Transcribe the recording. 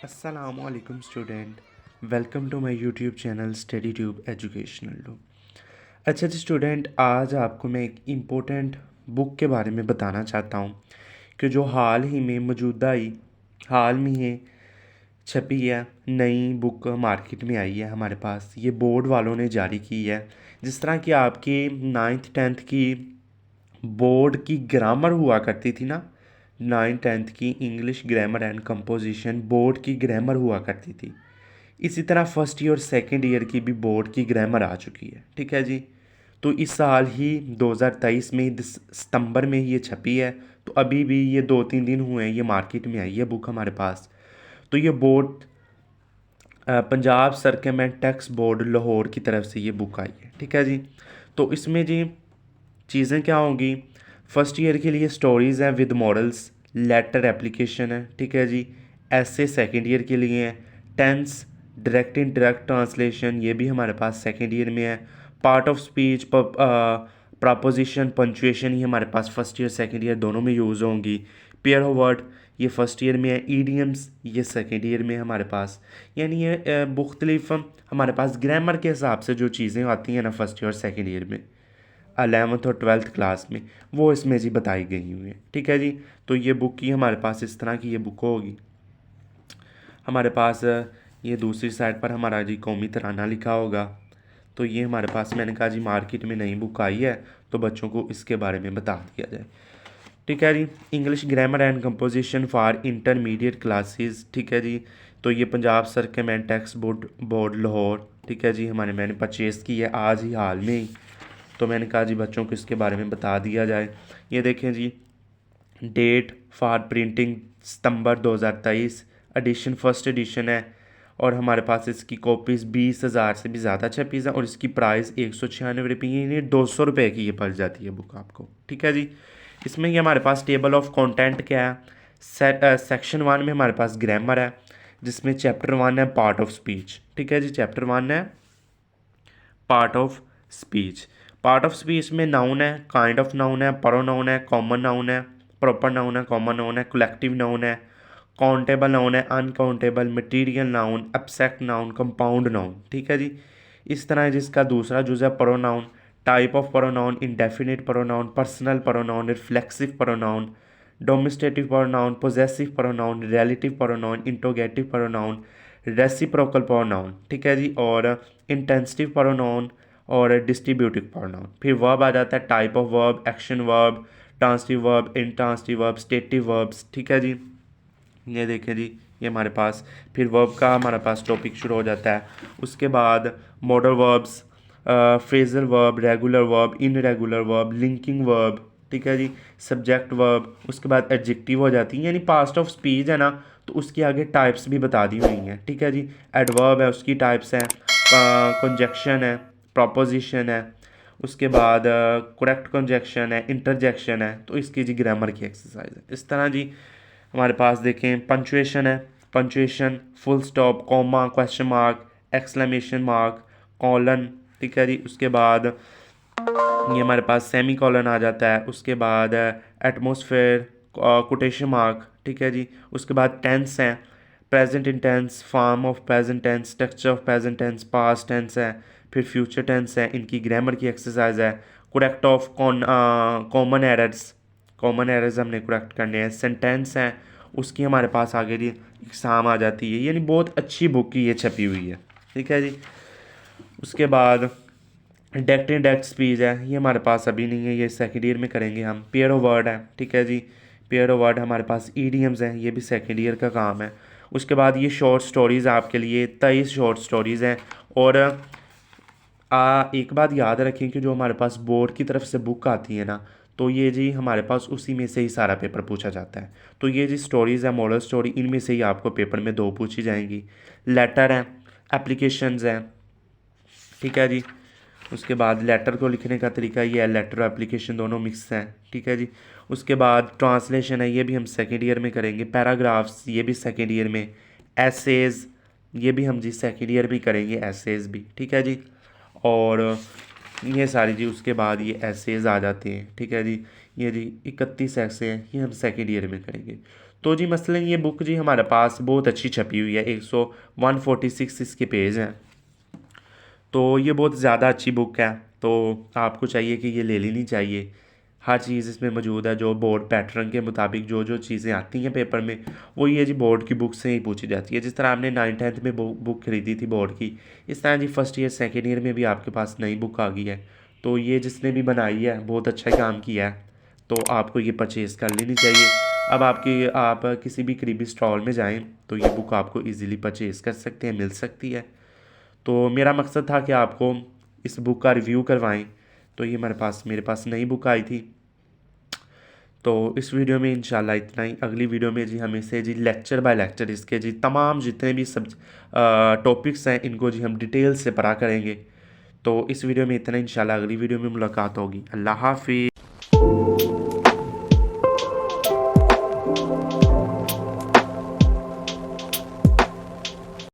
Assalamualaikum student, welcome to my YouTube channel study tube educational two. अच्छा जी student, आज आपको मैं एक इम्पोर्टेंट बुक के बारे में बताना चाहता हूँ कि जो हाल में ही छपी है, नई बुक मार्केट में आई है हमारे पास। ये बोर्ड वालों ने जारी की है। जिस तरह की आपकी 9th 10th की बोर्ड की ग्रामर हुआ करती थी ना, 9th 10th की English grammar and composition board की ग्रामर हुआ करती थी, इसी तरह फर्स्ट ईयर और सेकेंड ईयर की भी बोर्ड की ग्रामर आ चुकी है। ठीक है जी। तो इस साल ही 2023 में सितंबर में ही ये छपी है। तो अभी भी ये 2-3 दिन हुए हैं ये मार्केट में आई है बुक हमारे पास। तो ये board Punjab circuit tax board Lahore की तरफ से ये बुक आई है। ठीक है जी। तो इसमें जी चीज़ें क्या होंगी, फर्स्ट ईयर के लिए स्टोरीज़ हैं विद मॉडल्स, लेटर एप्लीकेशन है। ठीक है जी। ऐसे सेकेंड ईयर के लिए हैं। टेंस, डायरेक्ट इनडायरेक्ट ट्रांसलेशन, ये भी हमारे पास सेकेंड ईयर में है। Part of speech, preposition, punctuation, ये हमारे पास फर्स्ट ईयर सेकेंड ईयर दोनों में यूज़ होंगी। पेयर ऑफ वर्ड, ये फर्स्ट ईयर में है। ईडियम्स, ये सेकेंड ईयर में है हमारे पास। यानी ये मुख्तलिफ हमारे पास ग्रामर के हिसाब से जो चीज़ें आती हैं ना फर्स्ट ईयर और सेकेंड ईयर में, 11th और 12th क्लास में, वो इसमें जी बताई गई हुई हैं। ठीक है जी। तो ये बुक की हमारे पास इस तरह की ये बुक होगी हमारे पास। ये दूसरी साइड पर हमारा जी कौमी तराना लिखा होगा। तो ये हमारे पास, मैंने कहा जी मार्केट में नई बुक आई है तो बच्चों को इसके बारे में बता दिया जाए। ठीक है जी। English grammar and composition for intermediate classes. ठीक है जी। तो ये Punjab circuit tax board Lahore. ठीक है जी। मैंने परचेज़ की है आज ही हाल में ही। तो मैंने कहा जी बच्चों को इसके बारे में बता दिया जाए। ये देखें जी, date for printing September 2023, edition first edition है। और हमारे पास इसकी कॉपीज़ 20,000 से भी ज़्यादा छपीज़ हैं और इसकी प्राइस 196 रुपये, यानी 200 रुपये की ये पड़ जाती है बुक आपको। ठीक है जी। इसमें ये हमारे पास टेबल ऑफ कंटेंट क्या है, सेक्शन 1 में हमारे पास ग्रामर है, जिसमें चैप्टर 1 है पार्ट ऑफ स्पीच। ठीक है जी। चैप्टर 1 है part of speech. Part of speech में नाउन है, काइंड ऑफ नाउन है, प्रोनाउन है, कॉमन नाउन है, प्रॉपर नाउन है, कॉमन नाउन है, कलेक्टिव नाउन है, काउंटेबल नाउन है, uncountable, material noun, abstract noun, compound noun. ठीक है जी। इस तरह जिसका दूसरा जुज़ है pronoun, type of pronoun, indefinite pronoun, personal pronoun, reflexive pronoun, demonstrative pronoun, possessive pronoun, relative pronoun, interrogative pronoun, reciprocal pronoun. ठीक है जी। और इंटेंसिटिव प्रोनाउन और डिस्ट्रीब्यूटिव प्रोनाउन। फिर वर्ब आ जाता है, type of verb, action verb, transitive verb, intransitive verb, stative verbs. ठीक है जी। ये देखें जी, ये हमारे पास फिर वर्ब का हमारे पास टॉपिक शुरू हो जाता है। उसके बाद modal verbs, phrasal verb, regular verb, irregular verb, linking verb. ठीक है जी। सब्जेक्ट वर्ब, उसके बाद एडजेक्टिव हो जाती है, यानी पास्ट ऑफ स्पीच है ना, तो उसके आगे टाइप्स भी बता दी हुई हैं। ठीक है जी। एडवर्ब है, उसकी टाइप्स हैं, कंजक्शन है, प्रपोजिशन है, उसके बाद करेक्ट कंजक्शन है, इंटरजेक्शन है। तो इसकी जी ग्रामर की एक्सरसाइज है। इस तरह जी हमारे पास देखें पंचुएशन है, punctuation, full stop, comma, question mark, exclamation mark, colon. ठीक है जी। उसके बाद ये हमारे पास सेमी कॉलन आ जाता है। उसके बाद एटमॉस्फेयर, कोटेशन मार्क। ठीक है जी। उसके बाद टेंस है, present intense, form of present tense, structure of present tense, past tense है, फिर फ्यूचर टेंस है। इनकी ग्रामर की एक्सरसाइज है। Correct of common errors, common errors हमने करेक्ट करने हैं। सेंटेंस हैं, उसकी हमारे पास आगे जी एग्ज़ाम आ जाती है। यानी बहुत अच्छी बुक की ये छपी हुई है। ठीक है जी। उसके बाद डायरेक्ट इनडायरेक्ट स्पीच है, ये हमारे पास अभी नहीं है, ये सेकेंड ईयर में करेंगे हम। पेयर ऑफ वर्ड है। ठीक है जी। पेयर ऑफ वर्ड हमारे पास ईडियम्स हैं, ये भी सेकेंड ईयर का काम है। उसके बाद ये शॉर्ट स्टोरीज़ आपके लिए 23 शॉर्ट स्टोरीज़ हैं। और एक बात याद रखें कि जो हमारे पास बोर्ड की तरफ से बुक आती है ना, तो ये जी हमारे पास उसी में से ही सारा पेपर पूछा जाता है। तो ये जी स्टोरीज़ है, मॉडल स्टोरी, इनमें से ही आपको पेपर में 2 पूछी जाएंगी। लेटर हैं, एप्लीकेशंस हैं। ठीक है जी। उसके बाद लेटर को लिखने का तरीका ये है, लेटर और एप्लीकेशन दोनों मिक्स हैं। ठीक है जी। उसके बाद ट्रांसलेशन है, ये भी हम सेकेंड ईयर में करेंगे। पैराग्राफ्स, ये भी सेकेंड ईयर में। एसेज, ये भी हम जी सेकेंड ईयर में करेंगे, एसेज भी। ठीक है जी। और ये सारी जी उसके बाद ये एसेज आ जाते हैं। ठीक है जी। ये जी 31 ऐसे हैं, ये हम सेकेंड ईयर में करेंगे। तो जी मसलन ये बुक जी हमारे पास बहुत अच्छी छपी हुई है, 146 इसके पेज हैं। तो ये बहुत ज़्यादा अच्छी बुक है, तो आपको चाहिए कि ये ले लेनी चाहिए। हर चीज़ इसमें मौजूद है, जो बोर्ड पैटर्न के मुताबिक जो जो चीज़ें आती हैं पेपर में, वो ये जी बोर्ड की बुक से ही पूछी जाती है। जिस तरह आपने 9th-10th में बुक खरीदी थी बोर्ड की, इस तरह जी फर्स्ट ईयर सेकेंड ईयर में भी आपके पास नई बुक आ गई है। तो ये जिसने भी बनाई है बहुत अच्छा काम किया है, तो आपको ये परचेज़ कर लेनी चाहिए। अब आप किसी भी करीबी स्टॉल में जाएँ तो ये बुक आपको ईज़िली परचेज़ कर सकते हैं, मिल सकती है। तो मेरा मकसद था कि आपको इस बुक का रिव्यू करवाएं। तो ये मेरे पास नई बुक आई थी। तो इस वीडियो में इंशाल्लाह इतना ही। अगली वीडियो में जी हम इसे जी लेक्चर बाय लेक्चर इसके जी तमाम जितने भी सब टॉपिक्स हैं इनको जी हम डिटेल से पढ़ा करेंगे। तो इस वीडियो में इतना, इंशाल्लाह अगली वीडियो में मुलाकात होगी। अल्लाह हाफिज़।